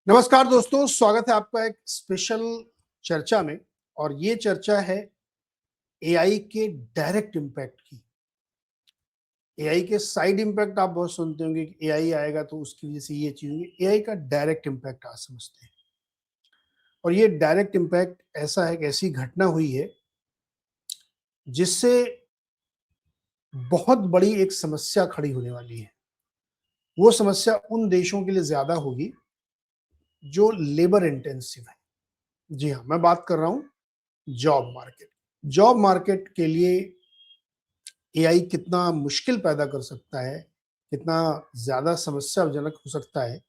नमस्कार दोस्तों, स्वागत है आपका एक स्पेशल चर्चा में। और ये चर्चा है एआई के डायरेक्ट इम्पैक्ट की। एआई के साइड इम्पैक्ट आप बहुत सुनते होंगे कि एआई आएगा तो उसकी वजह से ये चीज होगी। एआई का डायरेक्ट इम्पैक्ट आज समझते हैं। और ये डायरेक्ट इम्पैक्ट ऐसा है कि ऐसी घटना हुई है जिससे बहुत बड़ी एक समस्या खड़ी होने वाली है। वो समस्या उन देशों के लिए ज्यादा होगी जो लेबर इंटेंसिव है। जी हाँ, मैं बात कर रहा हूँ जॉब मार्केट। जॉब मार्केट के लिए एआई कितना मुश्किल पैदा कर सकता है, कितना ज्यादा समस्याजनक हो सकता है,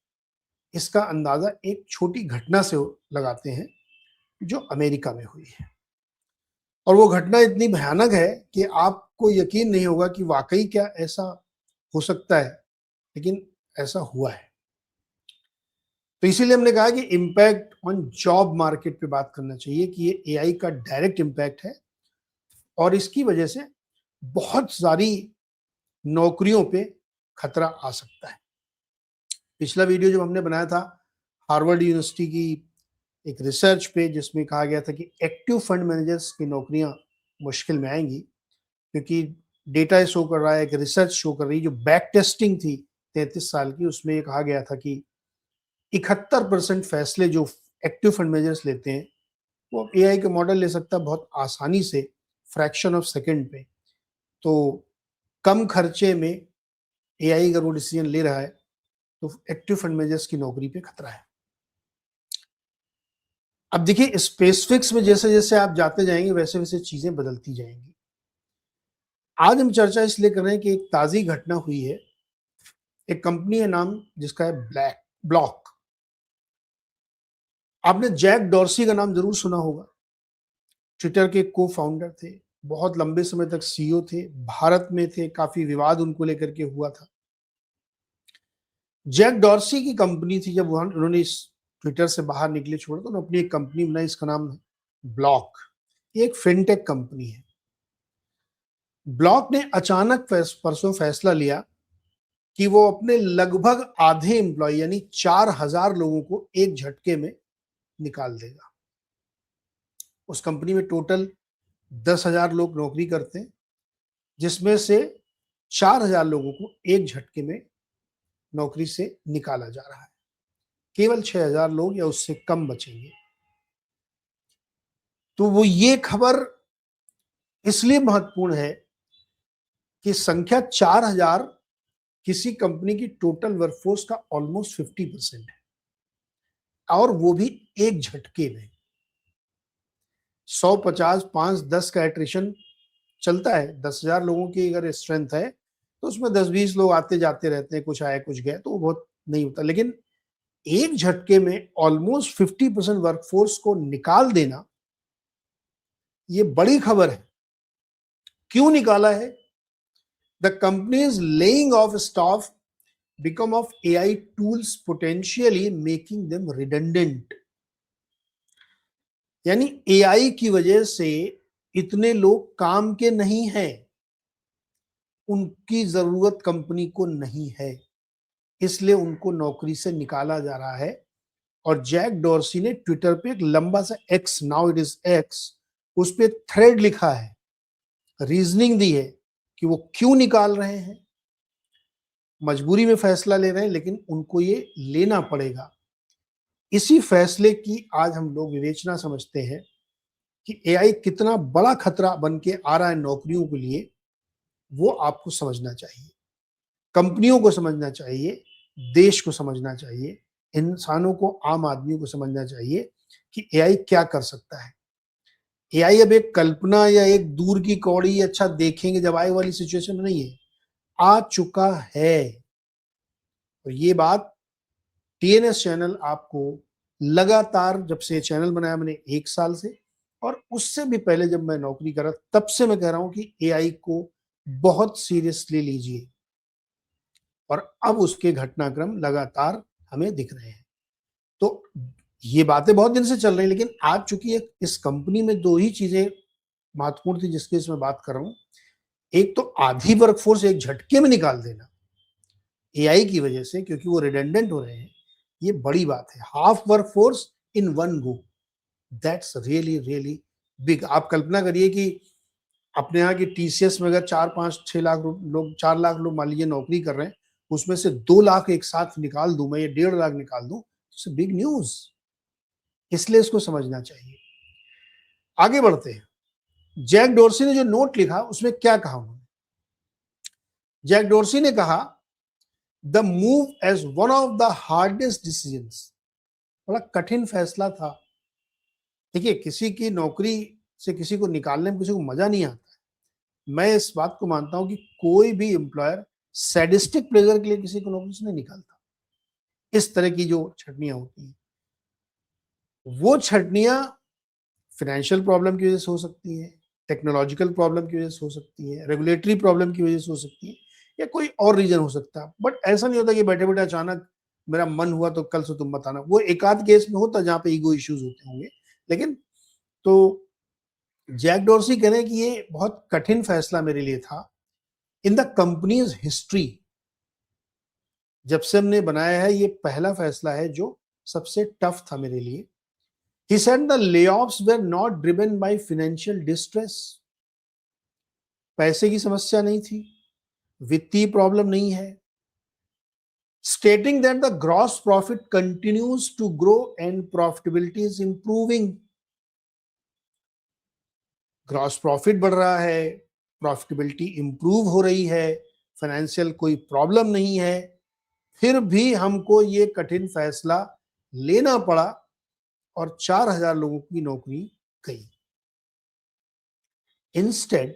इसका अंदाजा एक छोटी घटना से लगाते हैं जो अमेरिका में हुई है। और वो घटना इतनी भयानक है कि आपको यकीन नहीं होगा कि वाकई क्या ऐसा हो सकता है, लेकिन ऐसा हुआ है। तो इसीलिए हमने कहा कि इम्पैक्ट ऑन जॉब मार्केट पे बात करना चाहिए कि ये एआई का डायरेक्ट इम्पैक्ट है और इसकी वजह से बहुत सारी नौकरियों पे खतरा आ सकता है। पिछला वीडियो जब हमने बनाया था हार्वर्ड यूनिवर्सिटी की एक रिसर्च पे, जिसमें कहा गया था कि एक्टिव फंड मैनेजर्स की नौकरियां मुश्किल में आएंगी, क्योंकि डेटा शो कर रहा है, एक रिसर्च शो कर रही है जो बैक टेस्टिंग थी 33 साल की, उसमें ये कहा गया था कि 71% फैसले जो एक्टिव फंड मैनेजर्स लेते हैं वो एआई के मॉडल ले सकता है बहुत आसानी से, फ्रैक्शन ऑफ सेकेंड पे। तो कम खर्चे में एआई अगर वो डिसीजन ले रहा है तो एक्टिव फंड मैनेजर्स की नौकरी पे खतरा है। अब देखिए, स्पेसिफिक्स में जैसे जैसे आप जाते जाएंगे वैसे वैसे चीजें बदलती जाएंगी। आज हम चर्चा इसलिए कर रहे हैं कि एक ताजी घटना हुई है। एक कंपनी है, नाम जिसका है ब्लॉक। आपने जैक डॉर्सी का नाम जरूर सुना होगा। ट्विटर के को फाउंडर थे, बहुत लंबे समय तक सीईओ थे, भारत में थे, काफी विवाद उनको लेकर के हुआ था। जैक डॉर्सी की कंपनी थी, जब उन्होंने इस ट्विटर से बाहर निकले छोड़ा तो उन्होंने अपनी एक कंपनी बनाई, इसका नाम है ब्लॉक। ये एक फिनटेक कंपनी है। ब्लॉक ने अचानक परसों फैसला लिया कि वो अपने लगभग आधे एम्प्लॉय यानी 4000 लोगों को एक झटके में निकाल देगा। उस कंपनी में टोटल 10,000 लोग नौकरी करते हैं, जिसमें से 4000 लोगों को एक झटके में नौकरी से निकाला जा रहा है। केवल 6000 लोग या उससे कम बचेंगे। तो वो ये खबर इसलिए महत्वपूर्ण है कि संख्या 4000 किसी कंपनी की टोटल वर्कफोर्स का ऑलमोस्ट 50% है, और वो भी एक झटके में। 150, 5, 10 का एट्रिशन चलता है। 10,000 लोगों की अगर स्ट्रेंथ है तो उसमें 10-20 लोग आते जाते रहते हैं, कुछ आए कुछ गए, तो वो बहुत नहीं होता। लेकिन एक झटके में ऑलमोस्ट 50% वर्कफोर्स को निकाल देना, ये बड़ी खबर है। क्यों निकाला है? The companies laying of staff become of AI tools potentially making them redundant. यानी एआई की वजह से इतने लोग काम के नहीं हैं, उनकी जरूरत कंपनी को नहीं है, इसलिए उनको नौकरी से निकाला जा रहा है। और जैक डॉर्सी ने ट्विटर पे एक लंबा सा x, now it is x, उस पे थ्रेड लिखा है, रीजनिंग दी है कि वो क्यों निकाल रहे हैं। मजबूरी में फैसला ले रहे हैं, लेकिन उनको ये लेना पड़ेगा। इसी फैसले की आज हम लोग विवेचना समझते हैं कि एआई कितना बड़ा खतरा बन के आ रहा है नौकरियों के लिए। वो आपको समझना चाहिए, कंपनियों को समझना चाहिए, देश को समझना चाहिए, इंसानों को, आम आदमियों को समझना चाहिए कि एआई क्या कर सकता है। एआई अब एक कल्पना या एक दूर की कौड़ी, अच्छा देखेंगे जब आए वाली सिचुएशन में नहीं है, आ चुका है। और ये बात टीएनएस चैनल आपको लगातार, जब से चैनल बनाया मैंने 1 साल से, और उससे भी पहले जब मैं नौकरी कर रहा तब से मैं कह रहा हूं कि एआई को बहुत सीरियसली लीजिए। और अब उसके घटनाक्रम लगातार हमें दिख रहे हैं। तो ये बातें बहुत दिन से चल रही हैं, लेकिन आज चूंकि इस कंपनी में दो ही चीजें महत्वपूर्ण थी जिसकी इसमें बात कर रहा हूं। एक तो आधी वर्कफोर्स एक झटके में निकाल देना एआई की वजह से, क्योंकि वो रिडंडेंट हो रहे हैं। ये बड़ी बात है, half work force in one go, that's really really big. आप कल्पना करिए कि अपने यहाँ की टीसीएस में अगर 4-5-6 लाख लोग 4 लाख लोग मान लीजिए नौकरी कर रहे हैं, उसमें से 2 लाख एक साथ निकाल दूं मैं, ये 1.5 लाख निकाल दूं, बिग न्यूज। इसलिए इसको समझना चाहिए। आगे बढ़ते हैं। जैक डोर्सी ने जो नोट लिखा उसमें क्या कहा उन्होंने? जैक डोर्सी ने कहा the move as one of the hardest decisions, बड़ा कठिन फैसला था। देखिए, किसी की नौकरी से किसी को निकालने में किसी को मजा नहीं आता। मैं इस बात को मानता हूं कि कोई भी एम्प्लॉयर सैडिस्टिक प्लेजर के लिए किसी को नौकरी से नहीं निकालता। इस तरह की जो छटनियां होती हैं, वो छटनियां फाइनेंशियल प्रॉब्लम की वजह से हो सकती है, टेक्नोलॉजिकल प्रॉब्लम की वजह से हो सकती है, रेगुलेटरी प्रॉब्लम की वजह से हो सकती है, या कोई और रीजन हो सकता है। बट ऐसा नहीं होता कि बैठे बैठे अचानक मेरा मन हुआ तो कल से तुम मत आना। वो एक आध केस में होता जहां पे ईगो इश्यूज होते होंगे, लेकिन तो जैक डोर्सी कह रहे हैं कि ये बहुत कठिन फैसला मेरे लिए था। इन द कंपनीज हिस्ट्री, जब से हमने बनाया है, ये पहला फैसला है जो सबसे टफ था मेरे लिए। He said the layoffs were not driven by financial distress. पैसे की समस्या नहीं थी, वित्तीय प्रॉब्लम नहीं है। Stating that the gross profit continues to grow and profitability is improving. Gross profit बढ़ रहा है, प्रॉफिटेबिलिटी इंप्रूव हो रही है, फाइनेंशियल कोई प्रॉब्लम नहीं है, फिर भी हमको ये कठिन फैसला लेना पड़ा और 4,000 लोगों की नौकरी गई। Instead,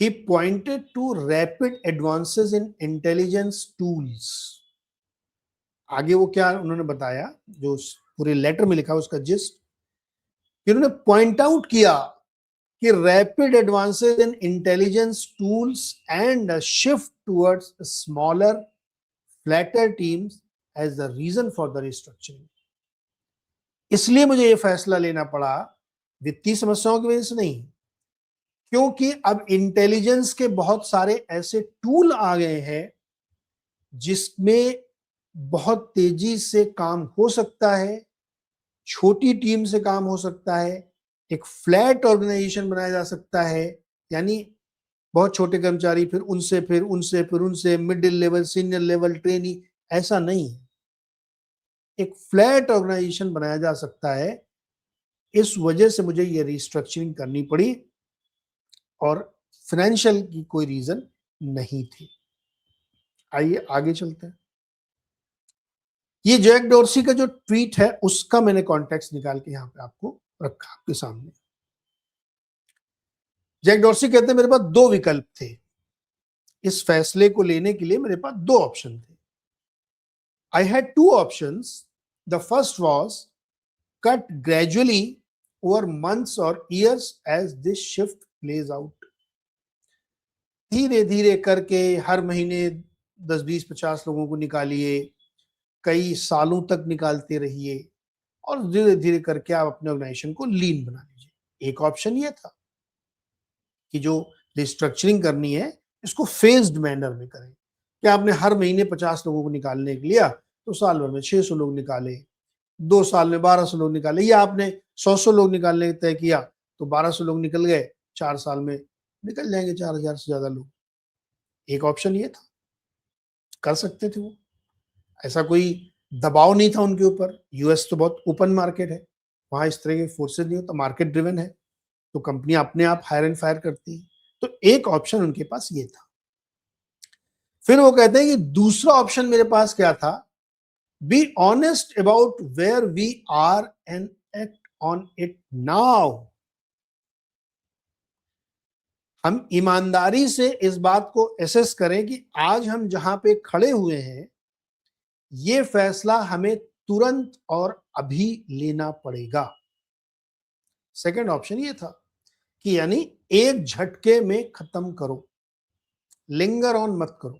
he pointed to rapid advances in intelligence tools. आगे वो क्या उन्होंने बताया, जो पूरे लेटर में लिखा उसका जिस्ट, उन्होंने पॉइंट आउट किया कि rapid advances in intelligence tools and shift towards smaller flatter teams as the reason for the restructuring. इसलिए मुझे ये फैसला लेना पड़ा, वित्तीय समस्याओं की वजह से नहीं, क्योंकि अब इंटेलिजेंस के बहुत सारे ऐसे टूल आ गए हैं जिसमें बहुत तेजी से काम हो सकता है, छोटी टीम से काम हो सकता है, एक फ्लैट ऑर्गेनाइजेशन बनाया जा सकता है, यानी बहुत छोटे कर्मचारी, फिर उनसे फिर उनसे फिर उनसे middle level, senior level, trainee, ऐसा नहीं है। एक फ्लैट ऑर्गेनाइजेशन बनाया जा सकता है। इस वजह से मुझे ये रिस्ट्रक्चरिंग करनी पड़ी और फाइनेंशियल की कोई रीजन नहीं थी। आइए आगे चलते हैं। ये जैक डोर्सी का जो ट्वीट है उसका मैंने कॉन्टेक्स्ट निकाल के यहां पे आपको रखा आपके सामने। जैक डोर्सी कहते हैं मेरे पास 2 विकल्प थे, इस फैसले को लेने के लिए मेरे पास 2 ऑप्शन थे। I had 2 options. The first was cut gradually over months और years as this shift plays out. धीरे धीरे करके हर महीने 10, 20, 50 लोगों को निकालिए, कई सालों तक निकालते रहिए और धीरे धीरे करके आप अपने ऑर्गेनाइजेशन को लीन बना लीजिए। एक ऑप्शन ये था कि जो रिस्ट्रक्चरिंग करनी है इसको फेज्ड मैनर में करें, कि आपने हर महीने 50 लोगों को निकालने के लिया तो साल भर में 600 लोग निकाले, 2 साल में 1200 लोग निकाले, या आपने 100 लोग निकालने तय किया तो 1200 लोग निकल गए, 4 साल में निकल जाएंगे 4000 से ज्यादा लोग। एक ऑप्शन ये था, कर सकते थे वो, ऐसा कोई दबाव नहीं था उनके ऊपर। यूएस तो बहुत ओपन मार्केट है, वहां इस तरह के फोर्सेज नहीं होता, मार्केट ड्रिवन है, तो कंपनी अपने आप हायर एंड फायर करती है। तो एक ऑप्शन उनके पास ये था। फिर वो कहते हैं कि दूसरा ऑप्शन मेरे पास क्या था, be honest about where we are and act on it now. हम ईमानदारी से इस बात को एसेस करें कि आज हम जहां पे खड़े हुए हैं, ये फैसला हमें तुरंत और अभी लेना पड़ेगा। सेकंड ऑप्शन ये था कि यानी एक झटके में खत्म करो, लिंगर ऑन मत करो।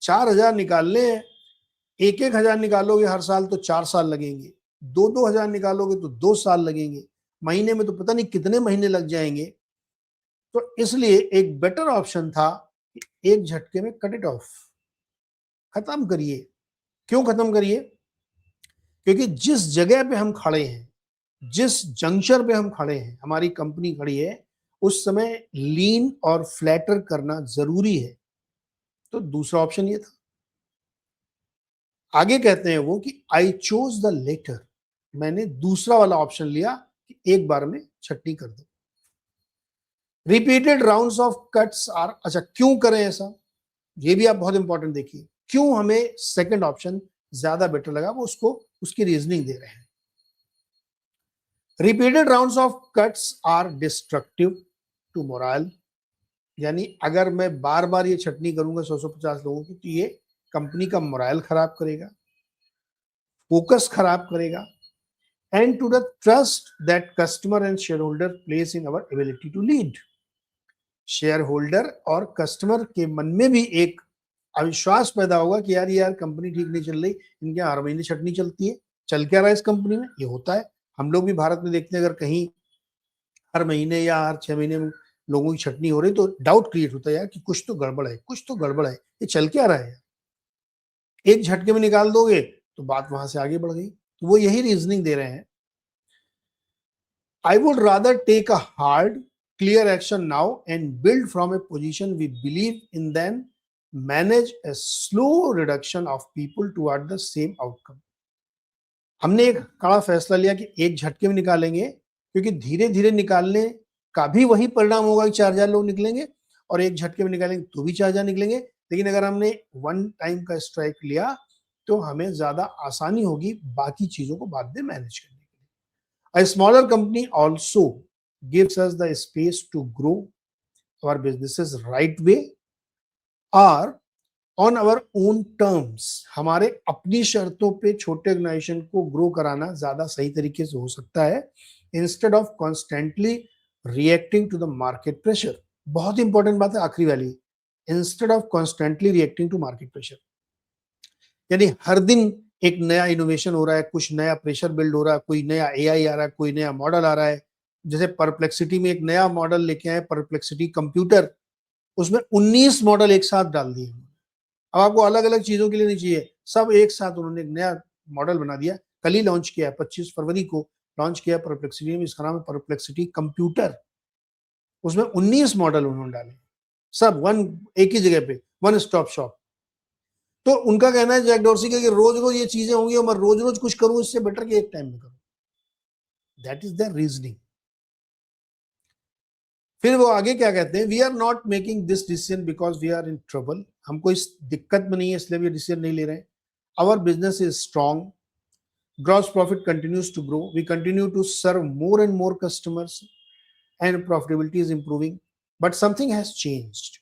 4,000 निकालने हैं, 1,000 निकालोगे हर साल तो 4 साल लगेंगे, 2,000 निकालोगे तो 2 साल लगेंगे, महीने में तो पता नहीं कितने महीने लग जाएंगे। तो इसलिए एक बेटर ऑप्शन था कि एक झटके में कट इट ऑफ, खत्म करिए, क्यों खत्म करिए? क्योंकि जिस जगह पे हम खड़े हैं, जिस जंक्शन पे हम खड़े हैं, हमारी कंपनी खड़ी है, उस समय लीन और फ्लैटर करना जरूरी है। तो दूसरा ऑप्शन ये था। आगे कहते हैं वो कि आई चोज द लेटर, मैंने दूसरा वाला ऑप्शन लिया कि एक बार में छटनी कर दो। Repeated rounds of cuts are, अच्छा क्यों करें ऐसा, ये भी आप बहुत इंपॉर्टेंट देखिए, क्यों हमें सेकंड ऑप्शन ज्यादा बेटर लगा, वो उसको उसकी रीजनिंग दे रहे हैं। Repeated rounds of cuts are destructive to morale, यानी अगर मैं बार बार ये छटनी करूंगा 100-150 लोगों की, तो ये कंपनी का मोरल खराब करेगा, फोकस खराब करेगा, and to the trust that customer and shareholder place in our ability to lead. Shareholder और कस्टमर के मन में भी एक अविश्वास पैदा होगा कि यार यार कंपनी ठीक नहीं चल रही, इनके हर महीने छटनी चलती है, चल क्या रहा है इस कंपनी में, ये होता है। हम लोग भी भारत में देखते हैं, अगर कहीं हर महीने या हर 6 महीने में लोगों की छटनी हो रही तो डाउट क्रिएट होता है यार कि कुछ तो गड़बड़ है, कुछ तो गड़बड़ है, ये चल क्या रहा है। एक झटके में निकाल दोगे तो बात वहां से आगे बढ़ गई। तो वो यही रीजनिंग दे रहे हैं। I would rather take a hard, clear action now and build from a position we believe in than manage a slow reduction of people toward the same outcome. हमने एक कड़ा फैसला लिया कि एक झटके में निकालेंगे, क्योंकि धीरे धीरे निकालने का भी वही परिणाम होगा कि 4,000 लोग निकलेंगे, और एक झटके में निकालेंगे तो भी 4,000 निकलेंगे। लेकिन अगर हमने वन टाइम का स्ट्राइक लिया तो हमें ज्यादा आसानी होगी बाकी चीजों को बाद में मैनेज करने। A smaller company also gives us the space to grow our businesses right way or on our own terms. हमारे अपनी शर्तों पे छोटे ऑर्गेनाइजेशन को ग्रो कराना ज्यादा सही तरीके से हो सकता है, instead of constantly reacting to the market pressure. बहुत इंपॉर्टेंट बात है आखिरी वाली, instead of constantly reacting to market pressure, यानी हर दिन एक नया इनोवेशन हो रहा है, कुछ नया प्रेशर बिल्ड हो रहा है, कोई नया एआई आ रहा है, कोई नया मॉडल आ रहा है। जैसे परप्लेक्सिटी में एक नया मॉडल लेके आए, परप्लेक्सिटी कंप्यूटर, उसमें 19 मॉडल एक साथ डाल दिए। अब आपको अलग अलग चीजों के लिए नहीं चाहिए, सब एक साथ उन्होंने एक नया मॉडल बना दिया। कल ही लॉन्च किया है, 25 फरवरी को लॉन्च किया परप्लेक्सिटी में, इसका नाम है परप्लेक्सिटी कंप्यूटर। उसमें 19 मॉडल उन्होंने डाले, सब एक ही जगह पे, वन स्टॉप शॉप। तो उनका कहना है जैक डॉर्सी का कि रोज रोज ये चीजें होंगी और मैं रोज रोज कुछ करूं, इससे बेटर कि एक टाइम में करूं। That is the reasoning. फिर वो आगे क्या कहते हैं, we are not making this decision because we are in trouble, हमको इस दिक्कत में नहीं है इसलिए भी डिसीजन नहीं ले रहे हैं। Our business is strong, gross profit continues to grow, we continue to serve more and more customers and profitability is improving, but something has changed.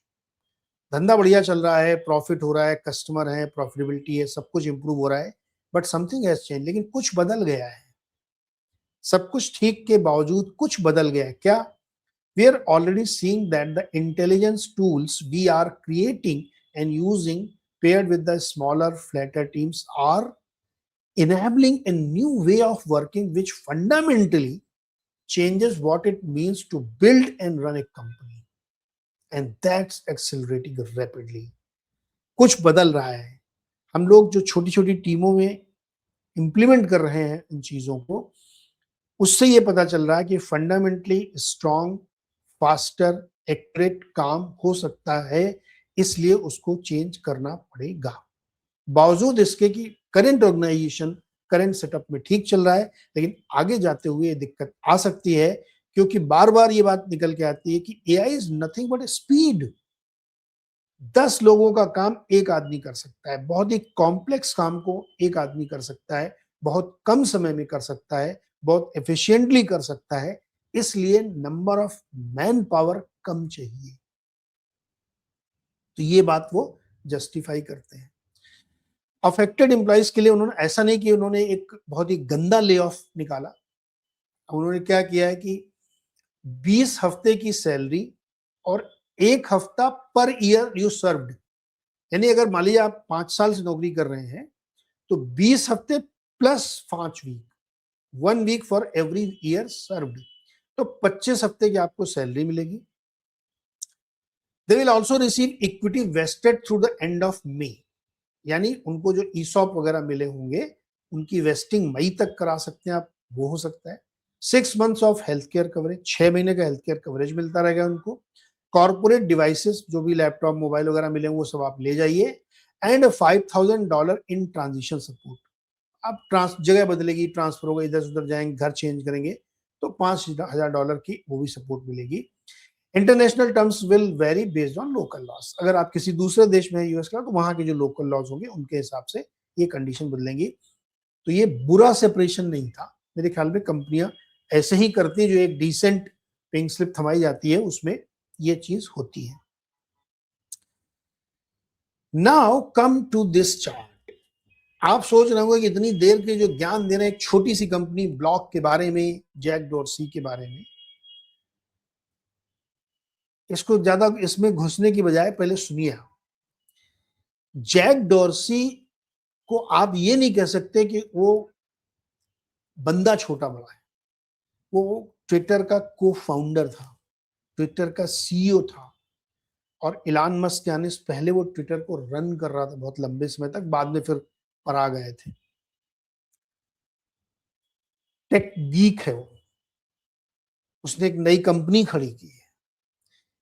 धंधा बढ़िया चल रहा है, प्रॉफिट हो रहा है, कस्टमर है, प्रॉफिटेबिलिटी है, सब कुछ इंप्रूव हो रहा है, बट समथिंग हैज चेंज, लेकिन कुछ बदल गया है। सब कुछ ठीक के बावजूद कुछ बदल गया है। क्या? We are already seeing that the intelligence tools we are creating and using paired with the smaller flatter teams are enabling a new way of working which fundamentally changes what it means to build and run a company, and that's accelerating rapidly. कुछ बदल रहा है। हम लोग जो छोटी छोटी टीमों में इंप्लीमेंट कर रहे हैं इन चीजों को, उससे ये पता चल रहा है कि फंडामेंटली स्ट्रॉन्ग, फास्टर, एक्यूरेट काम हो सकता है, इसलिए उसको चेंज करना पड़ेगा। बावजूद इसके कि करंट ऑर्गेनाइजेशन करंट सेटअप में ठीक चल रहा है, लेकिन आगे जाते हुए दिक्कत आ सकती है, क्योंकि बार बार ये बात निकल के आती है कि AI is nothing but speed. 10 लोगों का काम एक आदमी कर सकता है, बहुत ही कॉम्प्लेक्स काम को एक आदमी कर सकता है, बहुत कम समय में कर सकता है, बहुत एफिशिएंटली कर सकता है, इसलिए नंबर ऑफ मैन पावर कम चाहिए। तो ये बात वो जस्टिफाई करते हैं। अफेक्टेड एम्प्लॉइज के लिए उन्होंने ऐसा नहीं कि उन्होंने एक बहुत ही गंदा ले ऑफ निकाला, उन्होंने क्या किया है कि 20 हफ्ते की सैलरी और 1 हफ्ता पर ईयर यू सर्व्ड, यानी अगर मान लीजिए आप 5 साल से नौकरी कर रहे हैं तो 20 हफ्ते plus 5 week, 1 week for every year served, तो 25 हफ्ते की आपको सैलरी मिलेगी। They will also receive equity vested through the end of May, यानी उनको जो ईसॉप वगैरह मिले होंगे उनकी वेस्टिंग मई तक करा सकते हैं आप, वो हो सकता है। 6 months of health care coverage, 6 महीने का हेल्थ केयर कवरेज मिलता रहेगा उनको। कॉर्पोरेट डिवाइसेस जो भी लैपटॉप मोबाइल वगैरह मिले वो सब आप ले जाइए। And $5,000 in transition support. आप जगह बदलेगी, ट्रांसफर होगा, इधर उधर जाएंगे, घर चेंज करेंगे तो $5,000 की वो भी सपोर्ट मिलेगी। International terms will very based on local loss. अगर आप किसी दूसरे देश में यूएस का तो वहां के जो लोकल लॉज होंगे उनके हिसाब से ये कंडीशन बदलेंगी। तो ये बुरा सेपरेशन नहीं था, मेरे ख्याल में कंपनियां ऐसे ही करती है, जो एक डिसेंट पिंक स्लिप थमाई जाती है उसमें ये चीज होती है। Now come to this chart. आप सोच रहे होंगे कि इतनी देर के जो ज्ञान दे रहे हैं एक छोटी सी कंपनी ब्लॉक के बारे में, जैक डॉर्सी के बारे में, इसको ज्यादा इसमें घुसने की बजाय पहले सुनिए। जैक डॉर्सी को आप ये नहीं कह सकते कि वो बंदा छोटा बड़ा है। वो ट्विटर का को फाउंडर था, ट्विटर का सीईओ था, और इलान मस्क के आने से पहले वो ट्विटर को रन कर रहा था बहुत लंबे समय तक, बाद में फिर परा गए थे। टेक गीक है वो, उसने एक नई कंपनी खड़ी की है।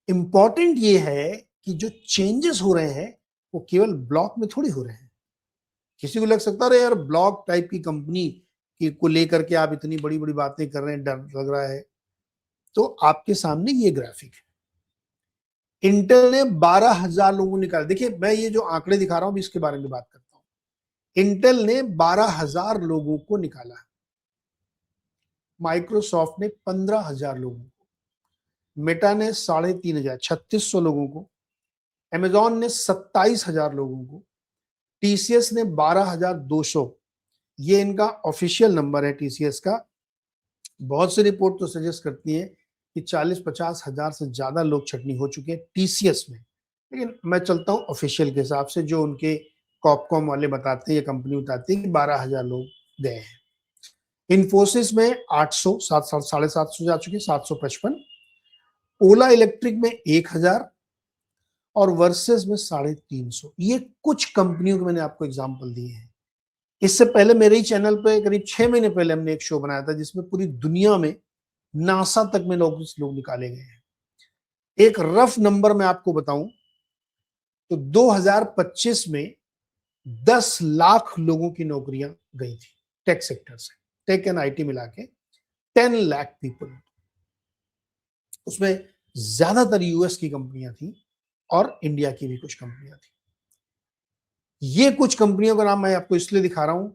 इंपॉर्टेंट ये है कि जो चेंजेस हो रहे हैं वो केवल ब्लॉक में थोड़ी हो रहे हैं। किसी को लग सकता है यार ब्लॉक टाइप की कंपनी को लेकर के आप इतनी बड़ी बड़ी बातें कर रहे हैं, डर लग रहा है। तो आपके सामने ये ग्राफिक है। इंटेल ने 12,000 लोगों निकाले। देखिए मैं ये जो आंकड़े दिखा रहा हूं इसके बारे में बात करता हूं। इंटेल ने 12,000 लोगों को निकाला, माइक्रोसॉफ्ट ने 15,000 लोगों को, मेटा ने 3,500 3600 लोगों को, अमेजॉन ने 27,000 लोगों को, टीसीएस ने 12,200। ये इनका ऑफिशियल नंबर है टीसीएस का। बहुत सी रिपोर्ट तो सजेस्ट करती है कि 40-50 हजार से ज्यादा लोग छटनी हो चुके हैं टीसीएस में, लेकिन मैं चलता हूं ऑफिशियल के हिसाब से, जो उनके कॉपकॉम वाले बताते हैं, ये कंपनी बताती है कि 12,000 लोग गए हैं। इन्फोसिस में 800, 700 जा चुके, 755। ओला इलेक्ट्रिक में 1,000 और वर्सेस में 350। ये कुछ कंपनियों के मैंने आपको एग्जांपल दिए हैं। इससे पहले मेरे ही चैनल पे करीब 6 महीने पहले हमने एक शो बनाया था जिसमें पूरी दुनिया में नासा तक में लोग निकाले गए हैं। एक रफ नंबर मैं आपको बताऊं तो 2025 में 10 लाख लोगों की नौकरियां गई थी टेक सेक्टर से, टेक एंड आईटी मिला के 10 लाख पीपल। उसमें ज्यादातर यूएस की कंपनियां थी और इंडिया की भी कुछ कंपनियां थी। ये कुछ कंपनियों का नाम मैं आपको इसलिए दिखा रहा हूं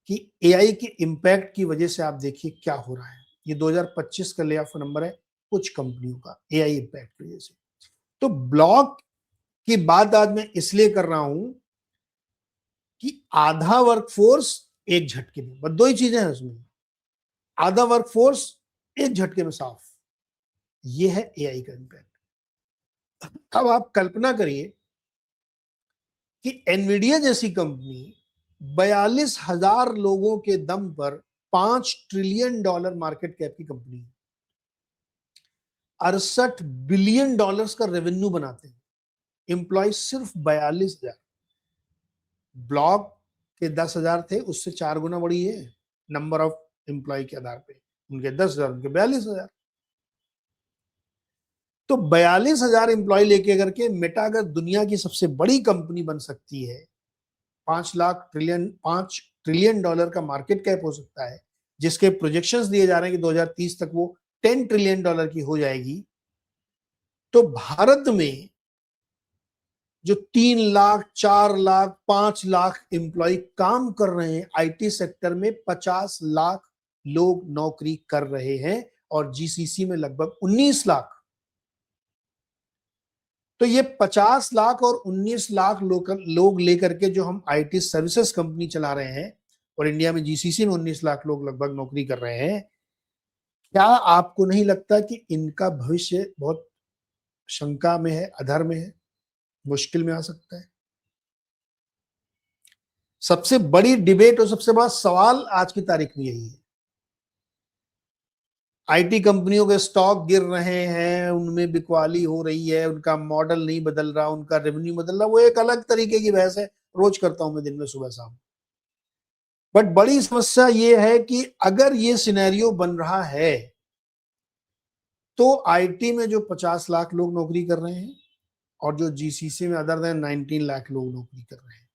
कि एआई के इंपैक्ट की वजह से आप देखिए क्या हो रहा है। ये 2025 का ले ऑफ नंबर है कुछ कंपनियों का एआई इंपैक्ट की वजह से। तो ब्लॉक की बात आज मैं इसलिए कर रहा हूं कि आधा वर्कफोर्स एक झटके में, बस दो ही चीजें हैं उसमें, आधा वर्कफोर्स एक झटके में साफ। ये है एआई का इंपैक्ट। अब आप कल्पना करिए कि एनवीडिया जैसी कंपनी 42,000 लोगों के दम पर $5 ट्रिलियन मार्केट कैप की कंपनी है, 68 बिलियन डॉलर्स का रेवेन्यू बनाते हैं, एम्प्लॉय सिर्फ 42,000। ब्लॉक के 10,000 थे, उससे 4 गुना बड़ी है नंबर ऑफ एम्प्लॉय के आधार पे। उनके 10,000, उनके 42,000। तो 42,000 एम्प्लॉय लेके करके मेटा अगर दुनिया की सबसे बड़ी कंपनी बन सकती है, 5 ट्रिलियन डॉलर का मार्केट कैप हो सकता है, जिसके प्रोजेक्शंस दिए जा रहे हैं कि 2030 तक वो 10 ट्रिलियन डॉलर की हो जाएगी। तो भारत में जो 3 लाख, 4 लाख, 5 लाख एम्प्लॉय काम कर रहे हैं आईटी सेक्टर में, 50 लाख लोग नौकरी कर रहे हैं और जीसीसी में लगभग 19 लाख। तो ये 50 लाख और 19 लाख लोग लेकर के जो हम आईटी सर्विसेज कंपनी चला रहे हैं, और इंडिया में जीसीसी में 19 लाख लोग लगभग नौकरी कर रहे हैं, क्या आपको नहीं लगता कि इनका भविष्य बहुत शंका में है, अधर में है, मुश्किल में आ सकता है? सबसे बड़ी डिबेट और सबसे बड़ा सवाल आज की तारीख में यही है। आईटी कंपनियों के स्टॉक गिर रहे हैं, उनमें बिकवाली हो रही है, उनका मॉडल नहीं बदल रहा, उनका रेवेन्यू बदल रहा, वो एक अलग तरीके की बहस है, रोज करता हूं मैं दिन में सुबह शाम। बट बड़ी समस्या ये है कि अगर ये सिनेरियो बन रहा है तो आईटी में जो 50 लाख लोग नौकरी कर रहे हैं और जो जीसीसी में अदर देन 19 लाख लोग नौकरी कर रहे हैं,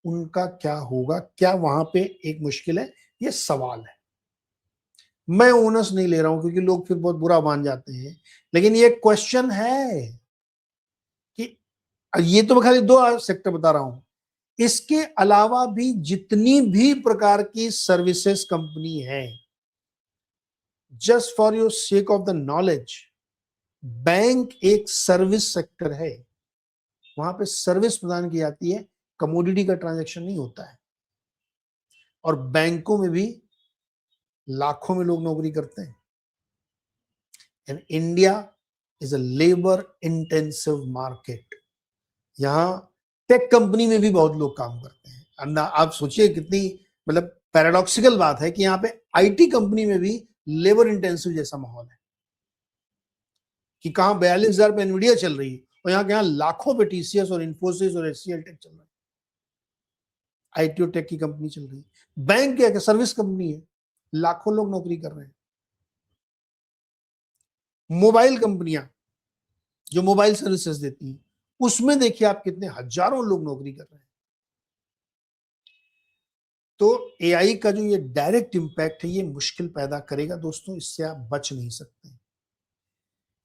उनका क्या होगा? क्या वहां पे एक मुश्किल है? ये सवाल है। मैं ओनस नहीं ले रहा हूं क्योंकि लोग फिर बहुत बुरा मान जाते हैं, लेकिन ये क्वेश्चन है कि ये तो मैं खाली दो सेक्टर बता रहा हूं, इसके अलावा भी जितनी भी प्रकार की सर्विसेज कंपनी है, just for your sake of the knowledge, bank एक सर्विस सेक्टर है। वहां पे सर्विस प्रदान की जाती है, कमोडिटी का ट्रांजैक्शन नहीं होता है। और बैंकों में भी लाखों में लोग नौकरी करते हैं। And India is a labour intensive market. यहाँ टेक कंपनी में भी बहुत लोग काम करते हैं। आप सोचिए कितनी मतलब पैराडॉक्सिकल बात है कि यहाँ पे आईटी कंपनी में भी लेबर इंटेंसिव जैसा माहौल है कि कहां 42,000 पे एनवीडिया चल रही है और यहाँ के यहाँ लाखों पे टीसीएस और इन्फोसिस और एचसीएल टेक चल रहा है। आईटी और टेक की कंपनी चल रही है। बैंक क्या है? सर्विस कंपनी है, लाखों लोग नौकरी कर रहे हैं। मोबाइल कंपनियां जो मोबाइल सर्विसेज देती हैं, उसमें देखिए आप कितने हजारों लोग नौकरी कर रहे हैं। तो एआई का जो ये डायरेक्ट इंपैक्ट है, ये मुश्किल पैदा करेगा दोस्तों, इससे आप बच नहीं सकते।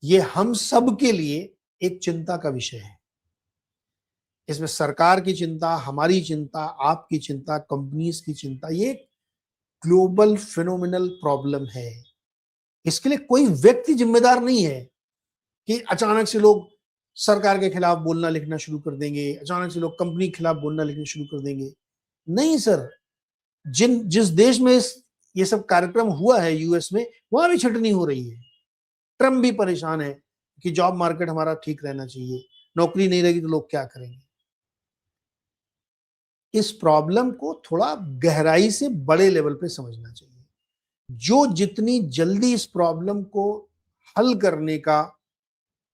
ये हम सब के लिए एक चिंता का विषय है। इसमें सरकार की चिंता, हमारी चिंता, आपकी चिंता, कंपनीज की चिंता, ये ग्लोबल फिनोमिनल प्रॉब्लम है। इसके लिए कोई व्यक्ति जिम्मेदार नहीं है कि अचानक से लोग सरकार के खिलाफ बोलना लिखना शुरू कर देंगे, अचानक से लोग कंपनी के खिलाफ बोलना लिखना शुरू कर देंगे। नहीं सर, जिस देश में ये सब कार्यक्रम हुआ है, यूएस में, वहां भी छटनी हो रही है। ट्रम्प भी परेशान है कि जॉब मार्केट हमारा ठीक रहना चाहिए, नौकरी नहीं रहेगी तो लोग क्या करेंगे। इस प्रॉब्लम को थोड़ा गहराई से बड़े लेवल पे समझना चाहिए। जो जितनी जल्दी इस प्रॉब्लम को हल करने का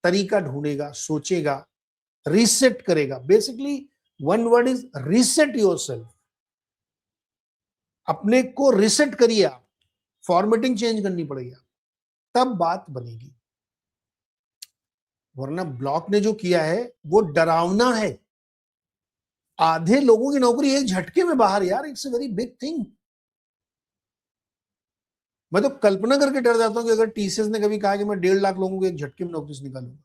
तरीका ढूंढेगा, सोचेगा, रीसेट करेगा, basically one word is reset yourself. अपने को रीसेट करिए आप, फॉर्मेटिंग चेंज करनी पड़ेगी, तब बात बनेगी। वरना ब्लॉक ने जो किया है वो डरावना है। आधे लोगों की नौकरी एक झटके में बाहर, यार it's a very big thing. मैं तो कल्पना करके डर जाता हूं कि अगर टीसीएस ने कभी कहा कि मैं 1.5 लाख लोगों को एक झटके में नौकरी से निकालूंगा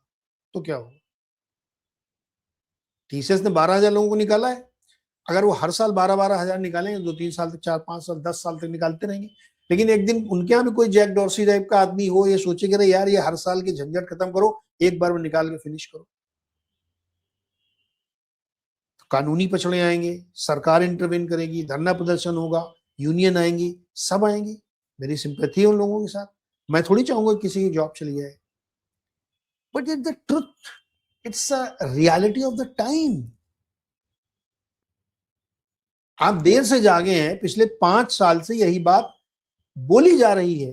तो क्या होगा। टीसीएस ने 12,000 लोगों को निकाला है, अगर वो हर साल 12,000 निकालेंगे, 2-3 साल तक, 4-5 साल, 10 साल तक निकालते रहेंगे। लेकिन एक दिन उनके यहाँ भी कोई जैक डॉर्सी टाइप का आदमी हो, ये सोचे कि यार ये हर साल की झंझट खत्म करो, एक बार में निकाल के फिनिश करो। तो कानूनी पछड़े आएंगे, सरकार इंटरवेन करेगी, धरना प्रदर्शन होगा, यूनियन आएंगी, सब आएंगी। मेरी सिंपैथी है उन लोगों के साथ। मैं थोड़ी चाहूंगा किसी की जॉब चली जाए, but it's the truth, it's a reality of the time. आप देर से जागे हैं, पिछले 5 साल से यही बात बोली जा रही है।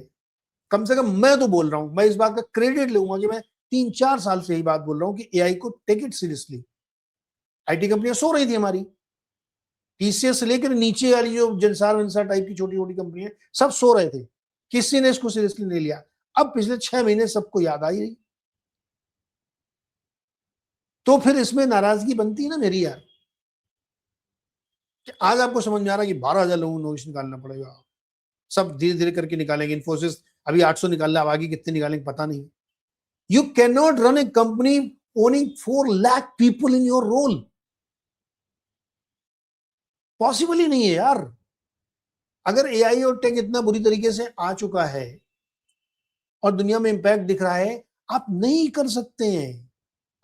कम से कम मैं तो बोल रहा हूं, मैं इस बात का क्रेडिट लूंगा कि मैं 3-4 साल से यही बात बोल रहा हूं कि एआई को टेक इट सीरियसली। आईटी कंपनियां सो रही थी हमारी, टीसीएस से लेकर नीचे वाली जो जनसार वंसार टाइप की छोटी छोटी कंपनियां, सब सो रहे थे, किसी ने इसको सीरियसली नहीं लिया। अब पिछले 6 महीने सबको याद आई रही, तो फिर इसमें नाराजगी बनती है ना मेरी यार, कि आज आपको समझ में आ रहा है कि 12,000 लोगों को नोटिस निकालना पड़ेगा, सब धीरे धीरे करके निकालेंगे। इन्फोसिस अभी 800 निकाल रहा है, अब आगे कितने निकालेंगे पता नहीं। You can not run a company owning 4 lakh people in your role, possible ही नहीं है यार। अगर एआई और टेक इतना बुरी तरीके से आ चुका है और दुनिया में इंपैक्ट दिख रहा है, आप नहीं कर सकते हैं,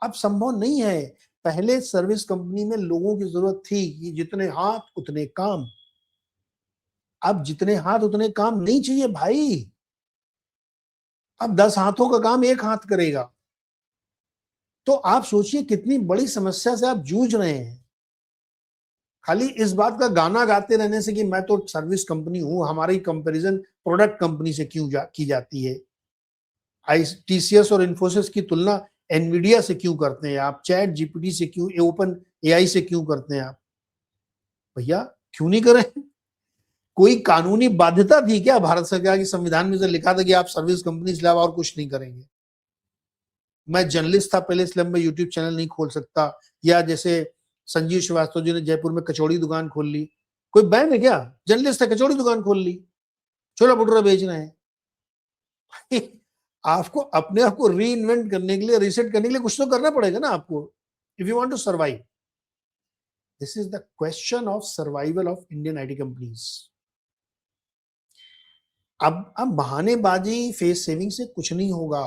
अब संभव नहीं है। पहले सर्विस कंपनी में लोगों की जरूरत थी कि जितने हाथ उतने काम, अब जितने हाथ उतने काम नहीं चाहिए भाई। अब 10 हाथों का काम एक हाथ करेगा। तो आप सोचिए कितनी बड़ी समस्या से आप जूझ रहे हैं। खाली इस बात का गाना गाते रहने से कि मैं तो सर्विस कंपनी हूं, हमारी कंपैरिजन प्रोडक्ट कंपनी से क्यों की जाती है, टीसीएस और इन्फोसिस की तुलना एनवीडिया से क्यों करते हैं आप, चैट जीपीटी से क्यों, ओपन एआई से क्यों करते हैं आप? भैया क्यों नहीं करें? कोई कानूनी बाध्यता थी क्या भारत सरकार की? संविधान में से लिखा था कि आप सर्विस कंपनी के अलावा और कुछ नहीं करेंगे? मैं जर्नलिस्ट था पहले, इसलिए मैं यूट्यूब चैनल नहीं खोल सकता, या जैसे संजीव श्रीवास्तव जी ने जयपुर में कचौड़ी दुकान खोल ली, कोई बैन है क्या? जर्नलिस्ट है, कचौड़ी दुकान खोल ली, छोला भटूरा बेच रहे हैं। आपको अपने आप को री इन्वेंट करने के लिए, रीसेट करने के लिए कुछ तो करना पड़ेगा ना आपको, if you want to survive. This is the question of survival of Indian IT companies. अब बहानेबाजी, फेस सेविंग से कुछ नहीं होगा।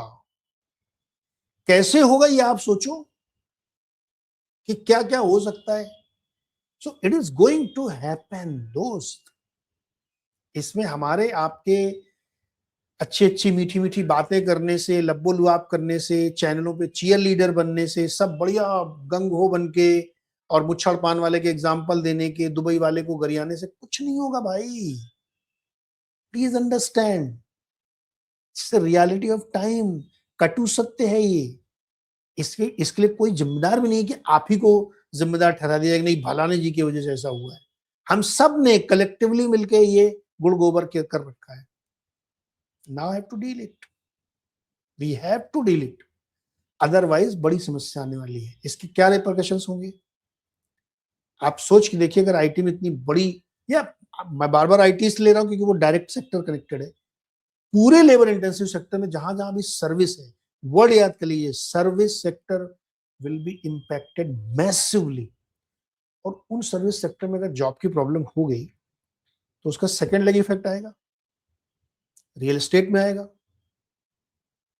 कैसे होगा ये आप सोचो कि क्या क्या हो सकता है। So it is going to happen दोस्त। इसमें हमारे आपके अच्छी अच्छी मीठी मीठी बातें करने से, लब्बो लुआब करने से, चैनलों पे चीयर लीडर बनने से, सब बढ़िया गंग हो बन के और मुच्छड़ पान वाले के एग्जाम्पल देने के, दुबई वाले को गरियाने से कुछ नहीं होगा भाई। Please understand, reality of time. कटु सत्य है ये। इसके लिए कोई जिम्मेदार भी नहीं है कि आप ही को जिम्मेदार ठहरा दिया कि नहीं भलाने जी की वजह से ऐसा हुआ है। हम सब ने कलेक्टिवली मिलकर ये गुड़ गोबर कर रखा है। Now have to deal it, we have to deal it, otherwise बड़ी समस्या आने वाली है। इसके क्या रिपरकशंस होंगे आप सोच के देखिए। अगर आईटी में इतनी बड़ी, या मैं बार बार आईटी इसलिए ले रहा हूं क्योंकि वो डायरेक्ट सेक्टर कनेक्टेड है, पूरे लेबर इंटेंसिव सेक्टर में जहां जहां भी सर्विस है, वर्ड याद कर लीजिए, service sector will be impacted massively. और उन सर्विस सेक्टर में अगर जॉब की प्रॉब्लम हो गई तो उसका सेकेंड लेग इफेक्ट आएगा, रियल एस्टेट में आएगा,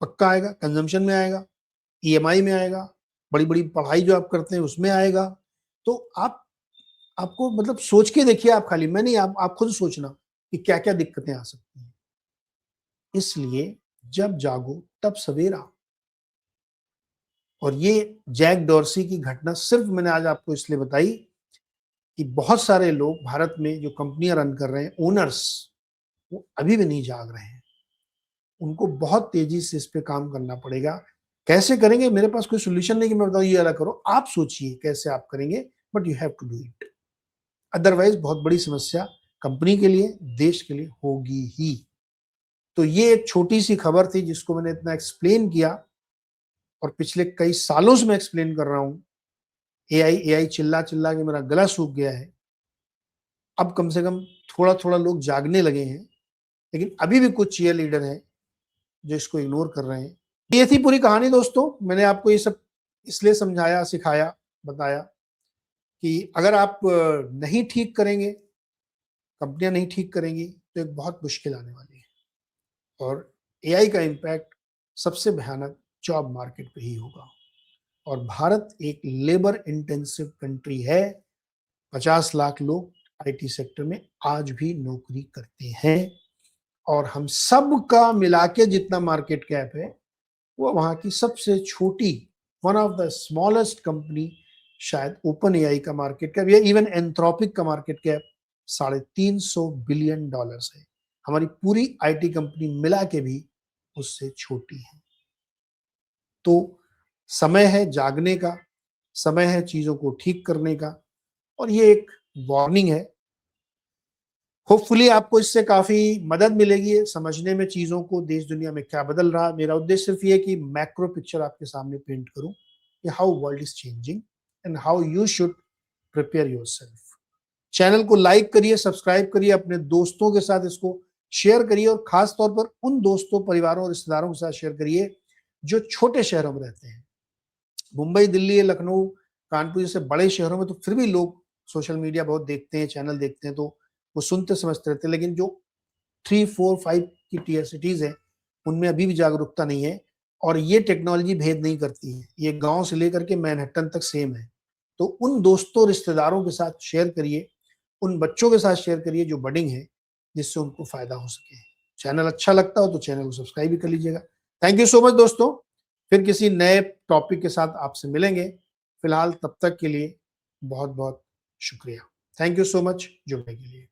पक्का आएगा, कंजम्पशन में आएगा, ईएमआई में आएगा, बड़ी बड़ी पढ़ाई जो आप करते हैं उसमें आएगा। तो आपको मतलब सोच के देखिए, आप खाली मैं नहीं, आप खुद सोचना कि क्या क्या दिक्कतें आ सकती हैं। इसलिए जब जागो तब सवेरा। और ये जैक डॉर्सी की घटना सिर्फ मैंने आज आपको इसलिए बताई कि बहुत सारे लोग भारत में जो कंपनियां रन कर रहे हैं, ओनर्स, वो अभी भी नहीं जाग रहे हैं। उनको बहुत तेजी से इस पे काम करना पड़ेगा। कैसे करेंगे? मेरे पास कोई सोल्यूशन नहीं कि मैं बताऊं ये अलग करो, आप सोचिए कैसे आप करेंगे, but you have to do it. Otherwise बहुत बड़ी समस्या कंपनी के लिए, देश के लिए होगी ही। तो ये एक छोटी सी खबर थी जिसको मैंने इतना एक्सप्लेन किया, और पिछले कई सालों से मैं एक्सप्लेन कर रहा हूं। एआई एआई चिल्ला चिल्ला के मेरा गला सूख गया है। अब कम से कम थोड़ा थोड़ा लोग जागने लगे हैं, लेकिन अभी भी कुछ चीयर लीडर हैं जो इसको इग्नोर कर रहे हैं। ये थी पूरी कहानी दोस्तों। मैंने आपको ये सब इसलिए समझाया, सिखाया, बताया कि अगर आप नहीं ठीक करेंगे, कंपनियां नहीं ठीक करेंगी, तो एक बहुत मुश्किल आने वाली है। और एआई का इम्पैक्ट सबसे भयानक जॉब मार्केट पे ही होगा। और भारत एक लेबर इंटेंसिव कंट्री है। 50 लाख लोग आईटी सेक्टर में आज भी नौकरी करते हैं, और हम सब का मिला के जितना मार्केट कैप है, वो वहां की सबसे छोटी, one of the smallest company, शायद ओपन एआई का मार्केट कैप या इवन एंथ्रोपिक का मार्केट कैप $350 बिलियन है। हमारी पूरी आईटी कंपनी मिला के भी उससे छोटी है। तो समय है जागने का, समय है चीजों को ठीक करने का, और ये एक वार्निंग है। होपफुली आपको इससे काफी मदद मिलेगी समझने में चीजों को, देश दुनिया में क्या बदल रहा है। मेरा उद्देश्य सिर्फ ये कि मैक्रो पिक्चर आपके सामने पेंट करूं कि how world is changing and how you should prepare yourself. Channel को लाइक करिए, सब्सक्राइब करिए, अपने दोस्तों के साथ इसको शेयर करिए, और खास तौर पर उन दोस्तों, परिवारों और रिश्तेदारों के साथ शेयर करिए जो छोटे शहरों में रहते हैं। मुंबई, दिल्ली, लखनऊ, कानपुर जैसे बड़े शहरों में तो फिर भी लोग सोशल मीडिया बहुत देखते हैं, चैनल देखते हैं, तो वो सुनते समझते रहते हैं। लेकिन जो 3, 4, 5 की टीयर सिटीज है, उनमें अभी भी जागरूकता नहीं है, और ये टेक्नोलॉजी भेद नहीं करती है। ये गांव से लेकर के मैनहट्टन तक सेम है। तो उन दोस्तों, रिश्तेदारों के साथ शेयर करिए, उन बच्चों के साथ शेयर करिए जो बडिंग है, जिससे उनको फायदा हो सके। चैनल अच्छा लगता हो तो चैनल को सब्सक्राइब भी कर लीजिएगा। थैंक यू सो मच दोस्तों। फिर किसी नए टॉपिक के साथ आपसे मिलेंगे। फिलहाल तब तक के लिए बहुत बहुत शुक्रिया। थैंक यू सो मच जुड़ने के लिए।